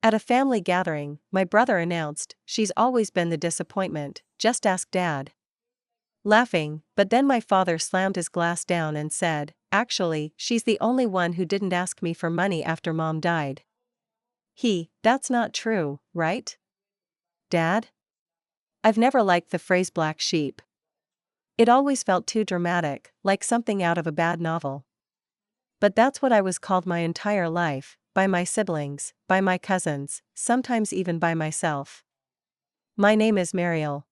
At a family gathering, my brother announced, "She's always been the disappointment, just ask Dad." Laughing, but then my father slammed his glass down and said, "Actually, she's the only one who didn't ask me for money after Mom died." That's not true, right? Dad? I've never liked the phrase black sheep. It always felt too dramatic, like something out of a bad novel. But that's what I was called my entire life, by my siblings, by my cousins, sometimes even by myself. My name is Mariel.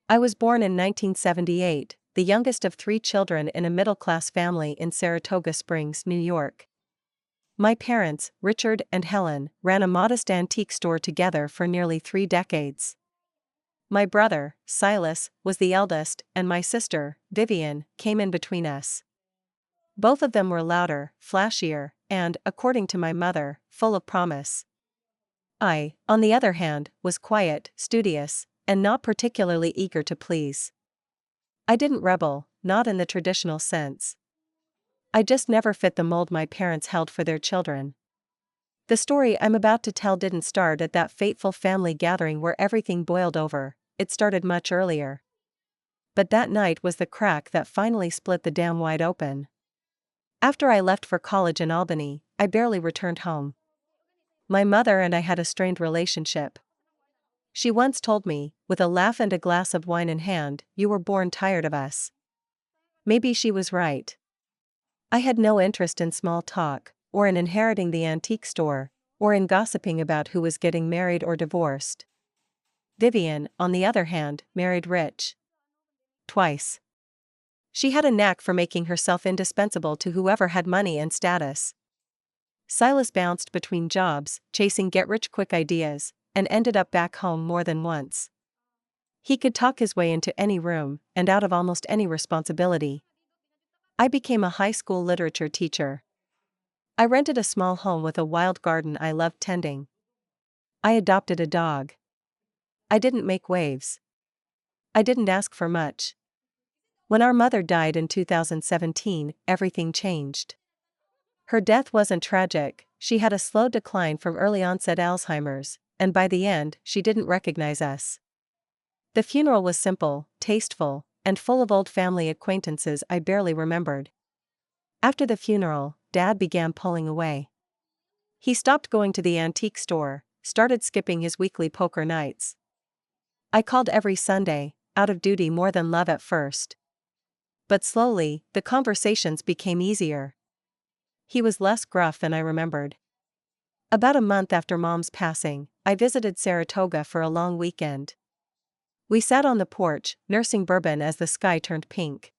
I was born in 1978, the youngest of 3 children in a middle-class family in Saratoga Springs, New York. My parents, Richard and Helen, ran a modest antique store together for nearly 3 decades. My brother, Silas, was the eldest, and my sister, Vivian, came in between us. Both of them were louder, flashier, and, according to my mother, full of promise. I, on the other hand, was quiet, studious, and not particularly eager to please. I didn't rebel, not in the traditional sense. I just never fit the mold my parents held for their children. The story I'm about to tell didn't start at that fateful family gathering where everything boiled over, it started much earlier. But that night was the crack that finally split the dam wide open. After I left for college in Albany, I barely returned home. My mother and I had a strained relationship. She once told me, with a laugh and a glass of wine in hand, "You were born tired of us." Maybe she was right. I had no interest in small talk, or in inheriting the antique store, or in gossiping about who was getting married or divorced. Vivian, on the other hand, married rich. Twice. She had a knack for making herself indispensable to whoever had money and status. Silas bounced between jobs, chasing get-rich-quick ideas, and ended up back home more than once. He could talk his way into any room, and out of almost any responsibility. I became a high school literature teacher. I rented a small home with a wild garden I loved tending. I adopted a dog. I didn't make waves. I didn't ask for much. When our mother died in 2017, everything changed. Her death wasn't tragic, she had a slow decline from early-onset Alzheimer's, and by the end, she didn't recognize us. The funeral was simple, tasteful, and full of old family acquaintances I barely remembered. After the funeral, Dad began pulling away. He stopped going to the antique store, started skipping his weekly poker nights. I called every Sunday, out of duty more than love at first. But slowly, the conversations became easier. He was less gruff than I remembered. About a month after Mom's passing, I visited Saratoga for a long weekend. We sat on the porch, nursing bourbon as the sky turned pink.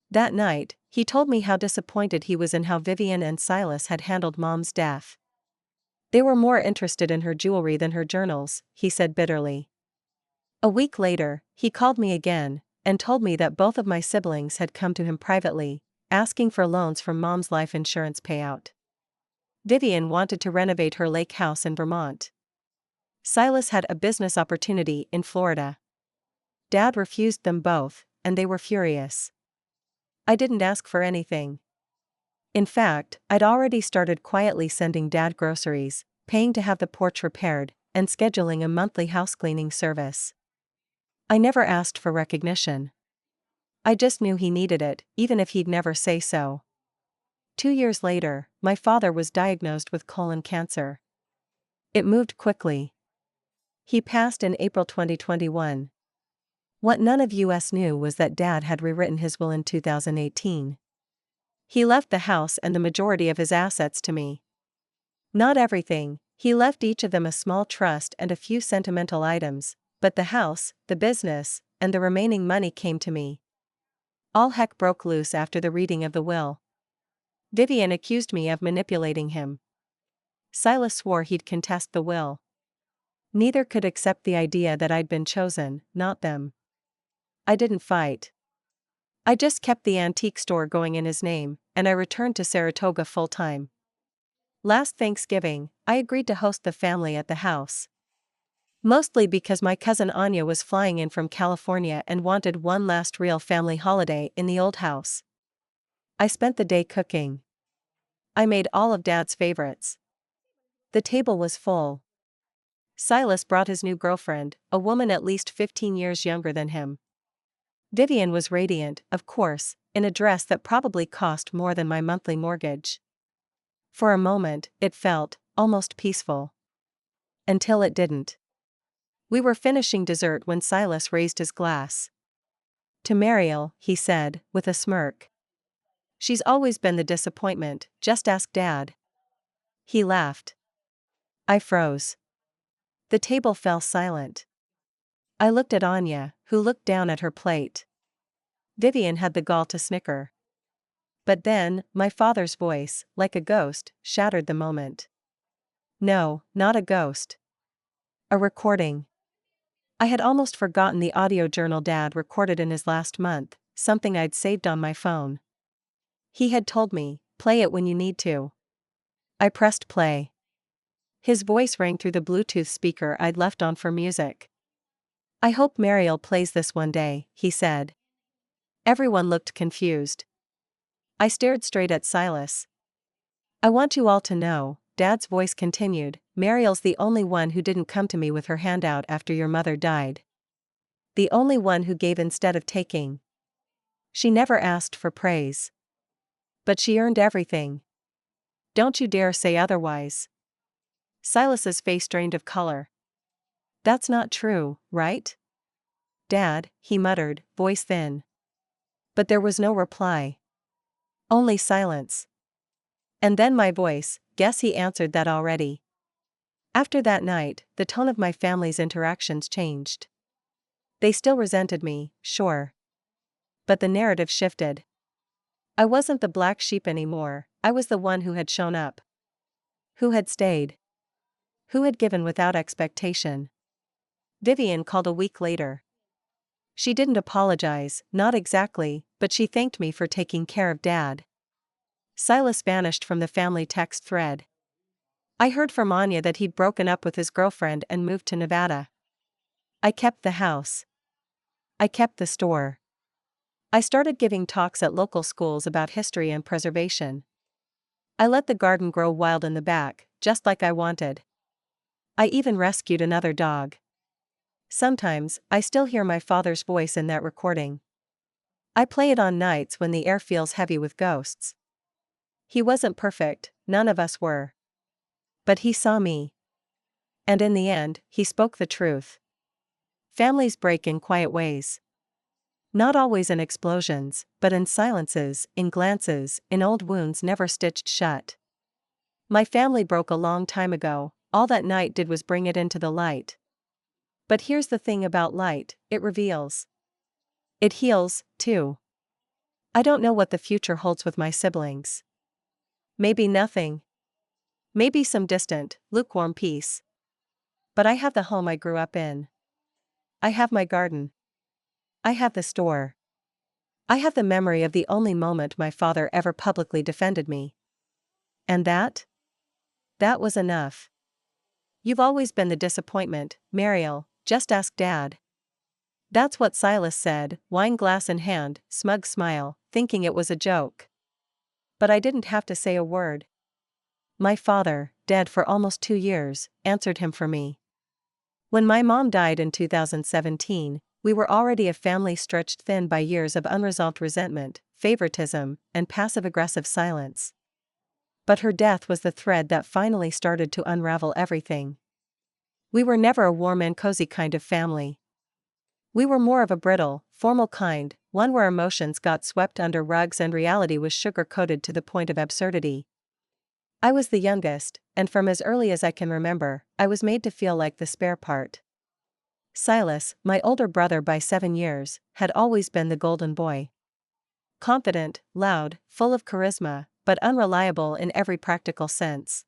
That night, he told me how disappointed he was in how Vivian and Silas had handled Mom's death. They were more interested in her jewelry than her journals, he said bitterly. A week later, he called me again, and told me that both of my siblings had come to him privately, asking for loans from Mom's life insurance payout. Vivian wanted to renovate her lake house in Vermont. Silas had a business opportunity in Florida. Dad refused them both, and they were furious. I didn't ask for anything. In fact, I'd already started quietly sending Dad groceries, paying to have the porch repaired, and scheduling a monthly housecleaning service. I never asked for recognition. I just knew he needed it, even if he'd never say so. 2 years later, my father was diagnosed with colon cancer. It moved quickly. He passed in April 2021. What none of us knew was that Dad had rewritten his will in 2018. He left the house and the majority of his assets to me. Not everything, he left each of them a small trust and a few sentimental items, but the house, the business, and the remaining money came to me. All heck broke loose after the reading of the will. Vivian accused me of manipulating him. Silas swore he'd contest the will. Neither could accept the idea that I'd been chosen, not them. I didn't fight. I just kept the antique store going in his name, and I returned to Saratoga full-time. Last Thanksgiving, I agreed to host the family at the house. Mostly because my cousin Anya was flying in from California and wanted one last real family holiday in the old house. I spent the day cooking. I made all of Dad's favorites. The table was full. Silas brought his new girlfriend, a woman at least 15 years younger than him. Vivian was radiant, of course, in a dress that probably cost more than my monthly mortgage. For a moment, it felt almost peaceful. Until it didn't. We were finishing dessert when Silas raised his glass. To Mariel, he said, with a smirk. She's always been the disappointment, just ask Dad. He laughed. I froze. The table fell silent. I looked at Anya, who looked down at her plate. Vivian had the gall to snicker. But then, my father's voice, like a ghost, shattered the moment. No, not a ghost. A recording. I had almost forgotten the audio journal Dad recorded in his last month, something I'd saved on my phone. He had told me, play it when you need to. I pressed play. His voice rang through the Bluetooth speaker I'd left on for music. I hope Mariel plays this one day, he said. Everyone looked confused. I stared straight at Silas. I want you all to know, Dad's voice continued, Mariel's the only one who didn't come to me with her hand out after your mother died. The only one who gave instead of taking. She never asked for praise. But she earned everything. Don't you dare say otherwise. Silas's face drained of color. That's not true, right? Dad, he muttered, voice thin. But there was no reply. Only silence. And then my voice, guess he answered that already. After that night, the tone of my family's interactions changed. They still resented me, sure. But the narrative shifted. I wasn't the black sheep anymore, I was the one who had shown up. Who had stayed. Who had given without expectation. Vivian called a week later. She didn't apologize, not exactly, but she thanked me for taking care of Dad. Silas vanished from the family text thread. I heard from Anya that he'd broken up with his girlfriend and moved to Nevada. I kept the house. I kept the store. I started giving talks at local schools about history and preservation. I let the garden grow wild in the back, just like I wanted. I even rescued another dog. Sometimes, I still hear my father's voice in that recording. I play it on nights when the air feels heavy with ghosts. He wasn't perfect, none of us were. But he saw me. And in the end, he spoke the truth. Families break in quiet ways. Not always in explosions, but in silences, in glances, in old wounds never stitched shut. My family broke a long time ago, all that night did was bring it into the light. But here's the thing about light, it reveals. It heals, too. I don't know what the future holds with my siblings. Maybe nothing. Maybe some distant, lukewarm peace. But I have the home I grew up in. I have my garden. I have the store. I have the memory of the only moment my father ever publicly defended me. And that? That was enough. You've always been the disappointment, Mariel, just ask Dad. That's what Silas said, wine glass in hand, smug smile, thinking it was a joke. But I didn't have to say a word. My father, dead for almost 2 years, answered him for me. When my mom died in 2017, we were already a family stretched thin by years of unresolved resentment, favoritism, and passive-aggressive silence. But her death was the thread that finally started to unravel everything. We were never a warm and cozy kind of family. We were more of a brittle, formal kind, one where emotions got swept under rugs and reality was sugar-coated to the point of absurdity. I was the youngest, and from as early as I can remember, I was made to feel like the spare part. Silas, my older brother by 7 years, had always been the golden boy. Confident, loud, full of charisma, but unreliable in every practical sense.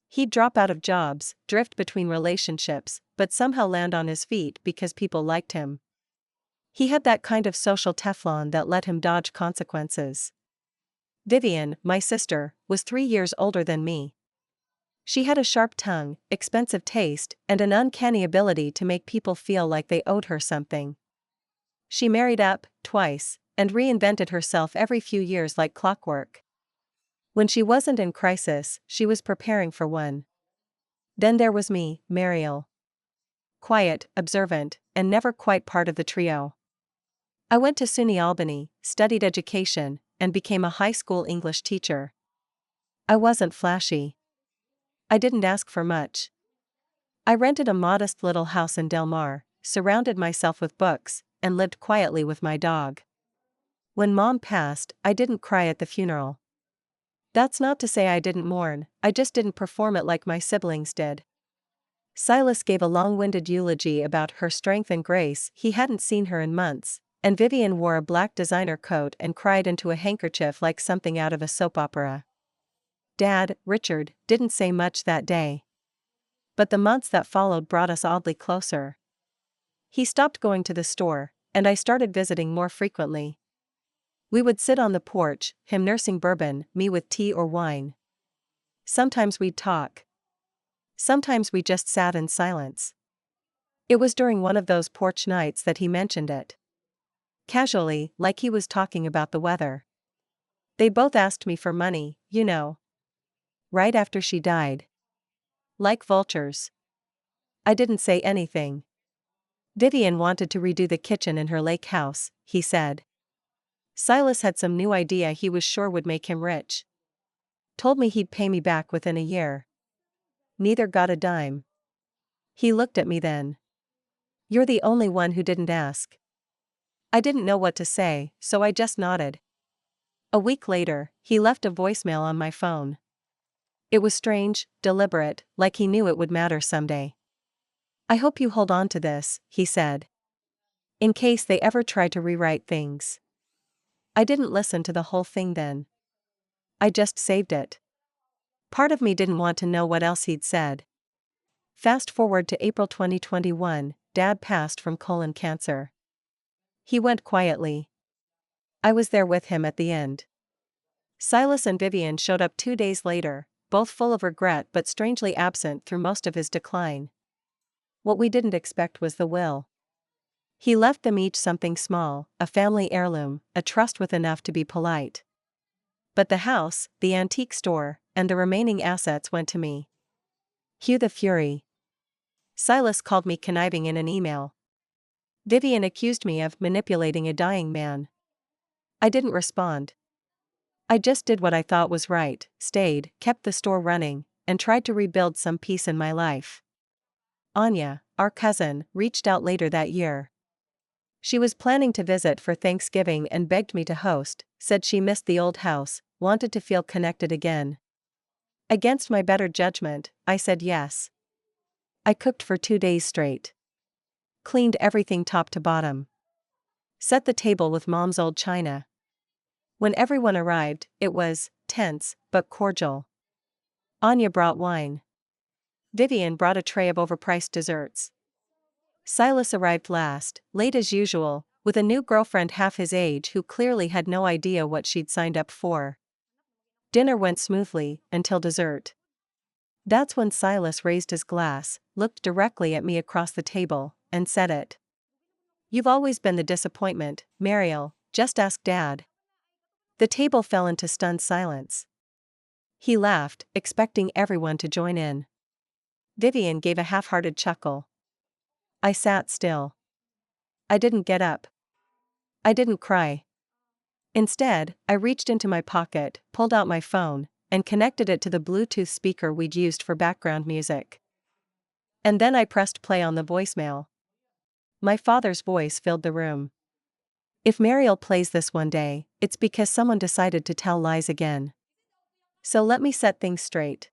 He'd drop out of jobs, drift between relationships, but somehow land on his feet because people liked him. He had that kind of social Teflon that let him dodge consequences. Vivian, my sister, was 3 years older than me. She had a sharp tongue, expensive taste, and an uncanny ability to make people feel like they owed her something. She married up, twice, and reinvented herself every few years like clockwork. When she wasn't in crisis, she was preparing for one. Then there was me, Mariel. Quiet, observant, and never quite part of the trio. I went to SUNY Albany, studied education, and became a high school English teacher. I wasn't flashy. I didn't ask for much. I rented a modest little house in Del Mar, surrounded myself with books, and lived quietly with my dog. When Mom passed, I didn't cry at the funeral. That's not to say I didn't mourn, I just didn't perform it like my siblings did. Silas gave a long-winded eulogy about her strength and grace. He hadn't seen her in months, and Vivian wore a black designer coat and cried into a handkerchief like something out of a soap opera. Dad, Richard, didn't say much that day. But the months that followed brought us oddly closer. He stopped going to the store, and I started visiting more frequently. We would sit on the porch, him nursing bourbon, me with tea or wine. Sometimes we'd talk. Sometimes we just sat in silence. It was during one of those porch nights that he mentioned it. Casually, like he was talking about the weather. They both asked me for money, you know. Right after she died. Like vultures. I didn't say anything. Vivian wanted to redo the kitchen in her lake house, he said. Silas had some new idea he was sure would make him rich. Told me he'd pay me back within a year. Neither got a dime. He looked at me then. You're the only one who didn't ask. I didn't know what to say, so I just nodded. A week later, he left a voicemail on my phone. It was strange, deliberate, like he knew it would matter someday. I hope you hold on to this, he said. In case they ever try to rewrite things. I didn't listen to the whole thing then. I just saved it. Part of me didn't want to know what else he'd said. Fast forward to April 2021, Dad passed from colon cancer. He went quietly. I was there with him at the end. Silas and Vivian showed up 2 days later, both full of regret but strangely absent through most of his decline. What we didn't expect was the will. He left them each something small, a family heirloom, a trust with enough to be polite. But the house, the antique store, and the remaining assets went to me. Cue the fury. Silas called me conniving in an email. Vivian accused me of manipulating a dying man. I didn't respond. I just did what I thought was right, stayed, kept the store running, and tried to rebuild some peace in my life. Anya, our cousin, reached out later that year. She was planning to visit for Thanksgiving and begged me to host, said she missed the old house, wanted to feel connected again. Against my better judgment, I said yes. I cooked for 2 days straight. Cleaned everything top to bottom. Set the table with Mom's old china. When everyone arrived, it was tense but cordial. Anya brought wine. Vivian brought a tray of overpriced desserts. Silas arrived last, late as usual, with a new girlfriend half his age who clearly had no idea what she'd signed up for. Dinner went smoothly, until dessert. That's when Silas raised his glass, looked directly at me across the table, and said it. You've always been the disappointment, Mariel, just ask Dad. The table fell into stunned silence. He laughed, expecting everyone to join in. Vivian gave a half-hearted chuckle. I sat still. I didn't get up. I didn't cry. Instead, I reached into my pocket, pulled out my phone, and connected it to the Bluetooth speaker we'd used for background music. And then I pressed play on the voicemail. My father's voice filled the room. If Mariel plays this one day, it's because someone decided to tell lies again. So let me set things straight.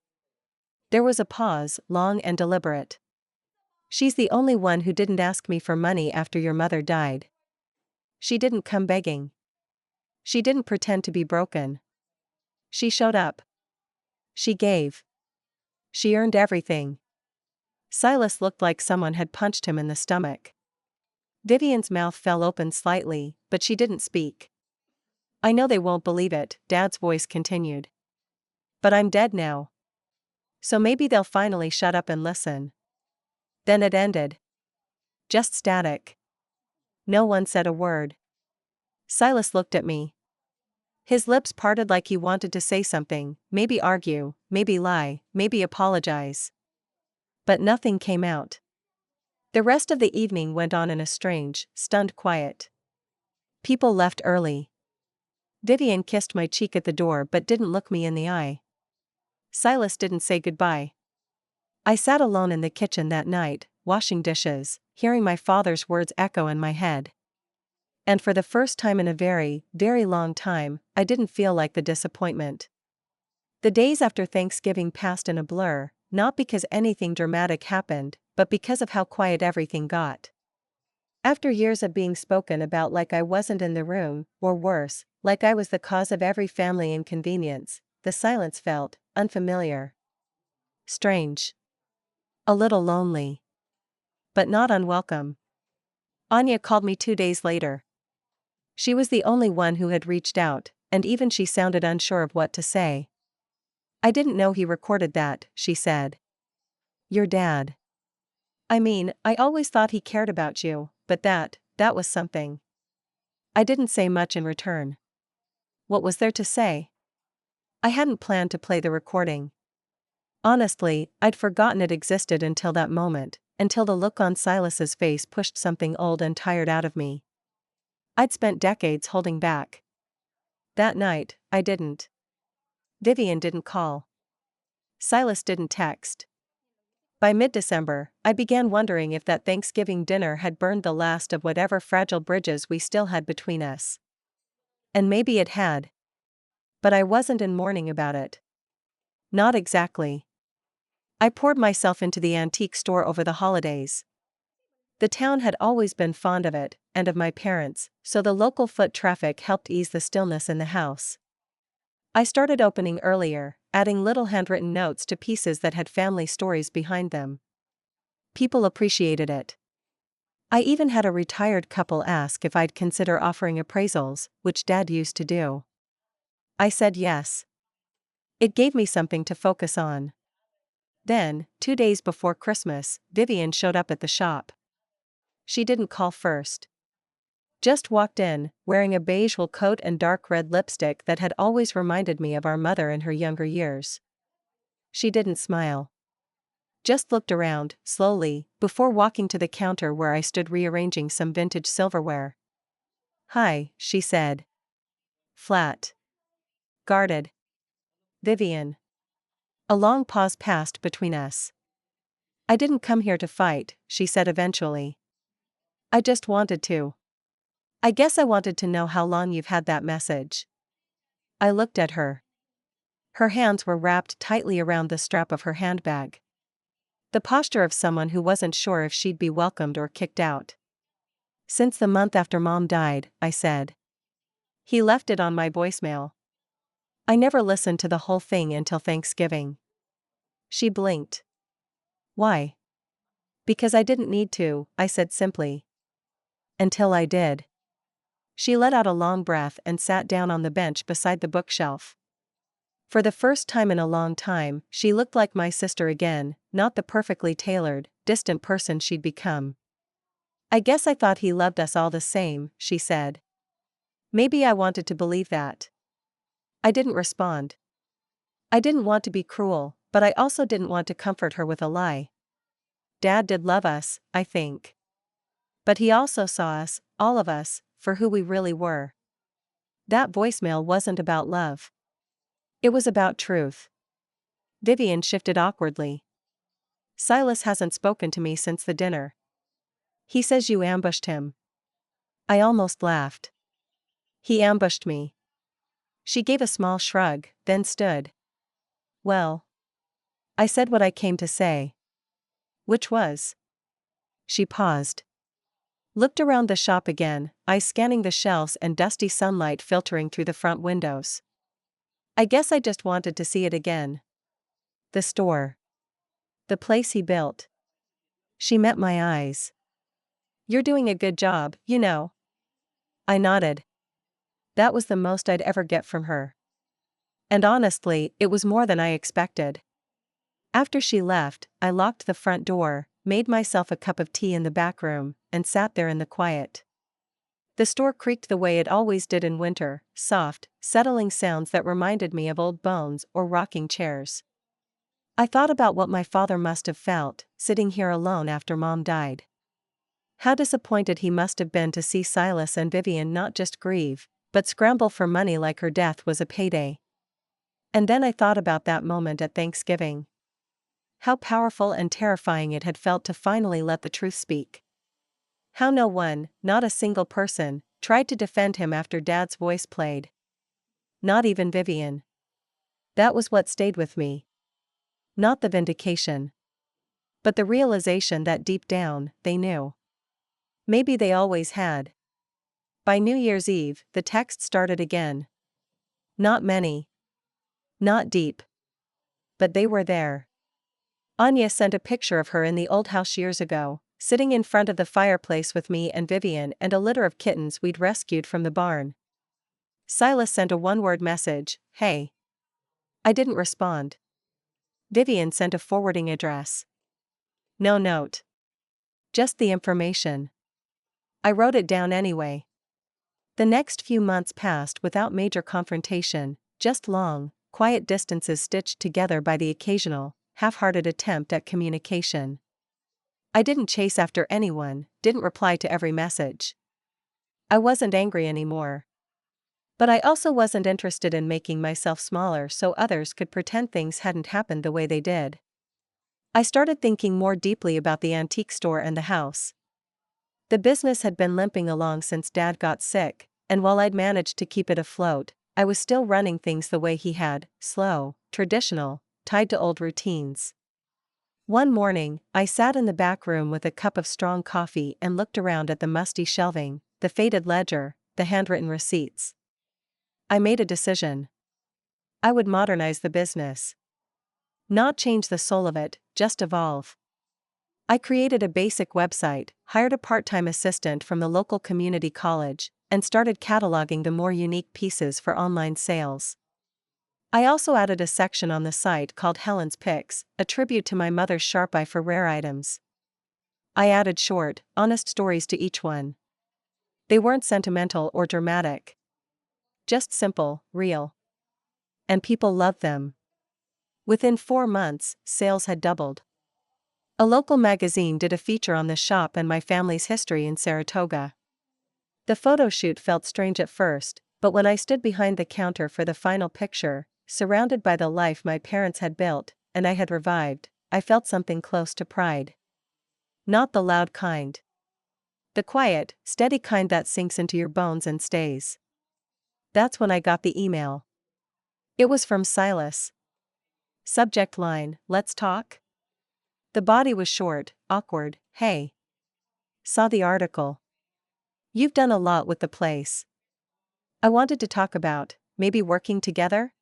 There was a pause, long and deliberate. She's the only one who didn't ask me for money after your mother died. She didn't come begging. She didn't pretend to be broken. She showed up. She gave. She earned everything. Silas looked like someone had punched him in the stomach. Vivian's mouth fell open slightly, but she didn't speak. I know they won't believe it, Dad's voice continued. But I'm dead now. So maybe they'll finally shut up and listen. Then it ended. Just static. No one said a word. Silas looked at me. His lips parted like he wanted to say something, maybe argue, maybe lie, maybe apologize. But nothing came out. The rest of the evening went on in a strange, stunned quiet. People left early. Vivian kissed my cheek at the door but didn't look me in the eye. Silas didn't say goodbye. I sat alone in the kitchen that night, washing dishes, hearing my father's words echo in my head. And for the first time in a very, very long time, I didn't feel like the disappointment. The days after Thanksgiving passed in a blur, not because anything dramatic happened, but because of how quiet everything got. After years of being spoken about like I wasn't in the room, or worse, like I was the cause of every family inconvenience, the silence felt unfamiliar. Strange. A little lonely. But not unwelcome. Anya called me 2 days later. She was the only one who had reached out, and even she sounded unsure of what to say. "I didn't know he recorded that," she said. "Your dad. I mean, I always thought he cared about you, but that was something." I didn't say much in return. What was there to say? I hadn't planned to play the recording. Honestly, I'd forgotten it existed until that moment, until the look on Silas's face pushed something old and tired out of me. I'd spent decades holding back. That night, I didn't. Vivian didn't call. Silas didn't text. By mid-December, I began wondering if that Thanksgiving dinner had burned the last of whatever fragile bridges we still had between us. And maybe it had. But I wasn't in mourning about it. Not exactly. I poured myself into the antique store over the holidays. The town had always been fond of it, and of my parents, so the local foot traffic helped ease the stillness in the house. I started opening earlier, adding little handwritten notes to pieces that had family stories behind them. People appreciated it. I even had a retired couple ask if I'd consider offering appraisals, which Dad used to do. I said yes. It gave me something to focus on. Then, 2 days before Christmas, Vivian showed up at the shop. She didn't call first. Just walked in, wearing a beige wool coat and dark red lipstick that had always reminded me of our mother in her younger years. She didn't smile. Just looked around, slowly, before walking to the counter where I stood rearranging some vintage silverware. "Hi," she said. Flat. Guarded. "Vivian." A long pause passed between us. "I didn't come here to fight," she said eventually. "I just wanted to. I guess I wanted to know how long you've had that message." I looked at her. Her hands were wrapped tightly around the strap of her handbag. The posture of someone who wasn't sure if she'd be welcomed or kicked out. "Since the month after Mom died," I said. He left it on my voicemail. I never listened to the whole thing until Thanksgiving. She blinked. "Why?" "Because I didn't need to," I said simply. "Until I did." She let out a long breath and sat down on the bench beside the bookshelf. For the first time in a long time, she looked like my sister again, not the perfectly tailored, distant person she'd become. "I guess I thought he loved us all the same," she said. Maybe I wanted to believe that. I didn't respond. I didn't want to be cruel, but I also didn't want to comfort her with a lie. Dad did love us, I think. But he also saw us, all of us, for who we really were. That voicemail wasn't about love. It was about truth. Vivian shifted awkwardly. "Silas hasn't spoken to me since the dinner. He says you ambushed him." I almost laughed. "He ambushed me." She gave a small shrug, then stood. "Well." I said what I came to say. "Which was?" She paused. Looked around the shop again, eyes scanning the shelves and dusty sunlight filtering through the front windows. "I guess I just wanted to see it again. The store. The place he built." She met my eyes. "You're doing a good job, you know." I nodded. That was the most I'd ever get from her. And honestly, it was more than I expected. After she left, I locked the front door, made myself a cup of tea in the back room, and sat there in the quiet. The store creaked the way it always did in winter, soft, settling sounds that reminded me of old bones or rocking chairs. I thought about what my father must have felt, sitting here alone after Mom died. How disappointed he must have been to see Silas and Vivian not just grieve, but scramble for money like her death was a payday. And then I thought about that moment at Thanksgiving. How powerful and terrifying it had felt to finally let the truth speak. How no one, not a single person, tried to defend him after Dad's voice played. Not even Vivian. That was what stayed with me. Not the vindication, but the realization that deep down, they knew. Maybe they always had. By New Year's Eve, the text started again. Not many. Not deep. But they were there. Anya sent a picture of her in the old house years ago, sitting in front of the fireplace with me and Vivian and a litter of kittens we'd rescued from the barn. Silas sent a one-word message, "Hey." I didn't respond. Vivian sent a forwarding address. No note. Just the information. I wrote it down anyway. The next few months passed without major confrontation, just long, quiet distances stitched together by the occasional, half-hearted attempt at communication. I didn't chase after anyone, didn't reply to every message. I wasn't angry anymore. But I also wasn't interested in making myself smaller so others could pretend things hadn't happened the way they did. I started thinking more deeply about the antique store and the house. The business had been limping along since Dad got sick, and while I'd managed to keep it afloat, I was still running things the way he had, slow, traditional, tied to old routines. One morning, I sat in the back room with a cup of strong coffee and looked around at the musty shelving, the faded ledger, the handwritten receipts. I made a decision. I would modernize the business. Not change the soul of it, just evolve. I created a basic website, hired a part-time assistant from the local community college, and started cataloging the more unique pieces for online sales. I also added a section on the site called Helen's Picks, a tribute to my mother's sharp eye for rare items. I added short, honest stories to each one. They weren't sentimental or dramatic. Just simple, real. And people loved them. Within 4 months, sales had doubled. A local magazine did a feature on the shop and my family's history in Saratoga. The photo shoot felt strange at first, but when I stood behind the counter for the final picture, surrounded by the life my parents had built, and I had revived, I felt something close to pride. Not the loud kind. The quiet, steady kind that sinks into your bones and stays. That's when I got the email. It was from Silas. Subject line, "Let's talk?" The body was short, awkward, "Hey. Saw the article. You've done a lot with the place. I wanted to talk about, maybe working together?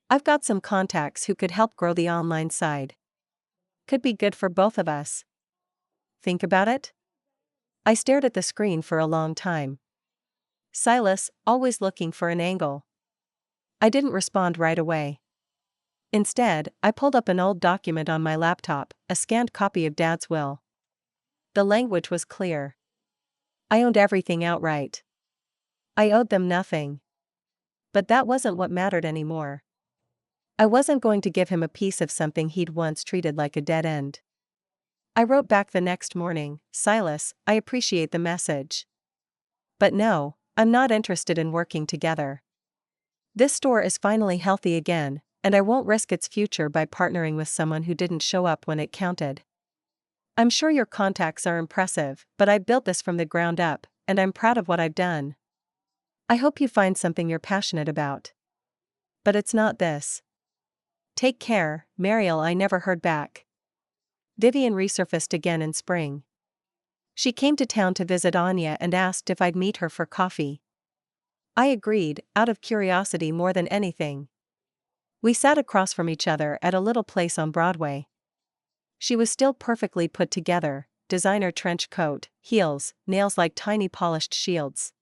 I've got some contacts who could help grow the online side. Could be good for both of us. Think about it?" I stared at the screen for a long time. Silas, always looking for an angle. I didn't respond right away. Instead, I pulled up an old document on my laptop, a scanned copy of Dad's will. The language was clear. I owned everything outright. I owed them nothing. But that wasn't what mattered anymore. I wasn't going to give him a piece of something he'd once treated like a dead end. I wrote back the next morning, "Silas, I appreciate the message. But no, I'm not interested in working together. This store is finally healthy again, and I won't risk its future by partnering with someone who didn't show up when it counted. I'm sure your contacts are impressive, but I built this from the ground up, and I'm proud of what I've done. I hope you find something you're passionate about. But it's not this. Take care, Mariel." I never heard back. Vivian resurfaced again in spring. She came to town to visit Anya and asked if I'd meet her for coffee. I agreed, out of curiosity more than anything. We sat across from each other at a little place on Broadway. She was still perfectly put together, designer trench coat, heels, nails like tiny polished shields.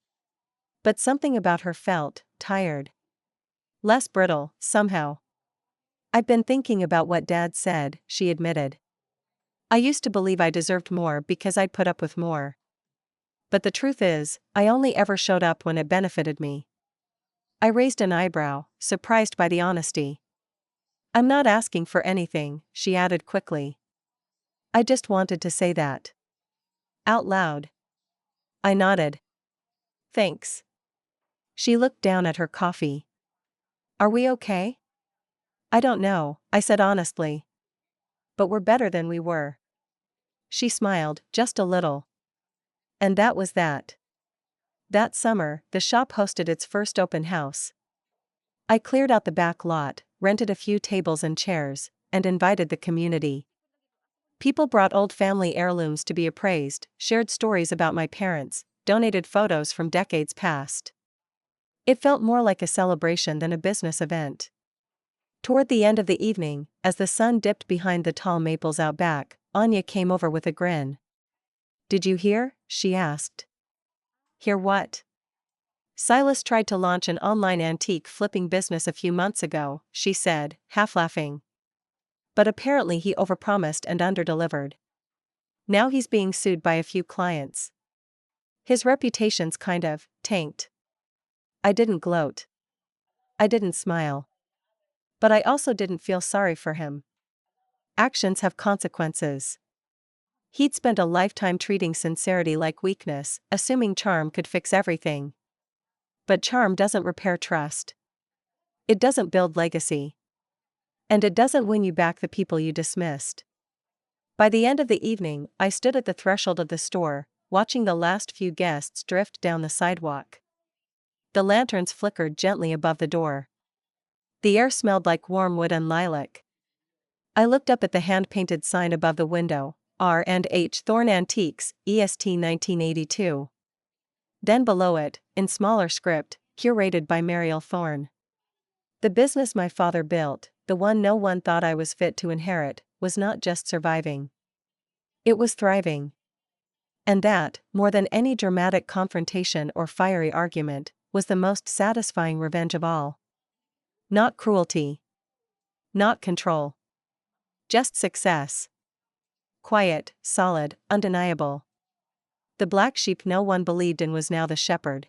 But something about her felt tired. Less brittle, somehow. "I've been thinking about what Dad said," she admitted. "I used to believe I deserved more because I'd put up with more. But the truth is, I only ever showed up when it benefited me." I raised an eyebrow, surprised by the honesty. I'm not asking for anything, she added quickly. I just wanted to say that. Out loud. I nodded. Thanks. She looked down at her coffee. Are we okay? I don't know, I said honestly. But we're better than we were. She smiled, just a little. And that was that. That summer, the shop hosted its first open house. I cleared out the back lot, rented a few tables and chairs, and invited the community. People brought old family heirlooms to be appraised, shared stories about my parents, donated photos from decades past. It felt more like a celebration than a business event. Toward the end of the evening, as the sun dipped behind the tall maples out back, Anya came over with a grin. Did you hear? She asked. Hear what? Silas tried to launch an online antique flipping business a few months ago, she said, half laughing. But apparently he overpromised and underdelivered. Now he's being sued by a few clients. His reputation's kind of tanked. I didn't gloat. I didn't smile. But I also didn't feel sorry for him. Actions have consequences. He'd spent a lifetime treating sincerity like weakness, assuming charm could fix everything. But charm doesn't repair trust. It doesn't build legacy. And it doesn't win you back the people you dismissed. By the end of the evening, I stood at the threshold of the store, watching the last few guests drift down the sidewalk. The lanterns flickered gently above the door. The air smelled like warm wood and lilac. I looked up at the hand-painted sign above the window, R&H Thorne Antiques, EST 1982. Then below it, in smaller script, curated by Mariel Thorne. The business my father built, the one no one thought I was fit to inherit, was not just surviving. It was thriving. And that, more than any dramatic confrontation or fiery argument, was the most satisfying revenge of all. Not cruelty. Not control. Just success. Quiet, solid, undeniable. The black sheep no one believed in was now the shepherd.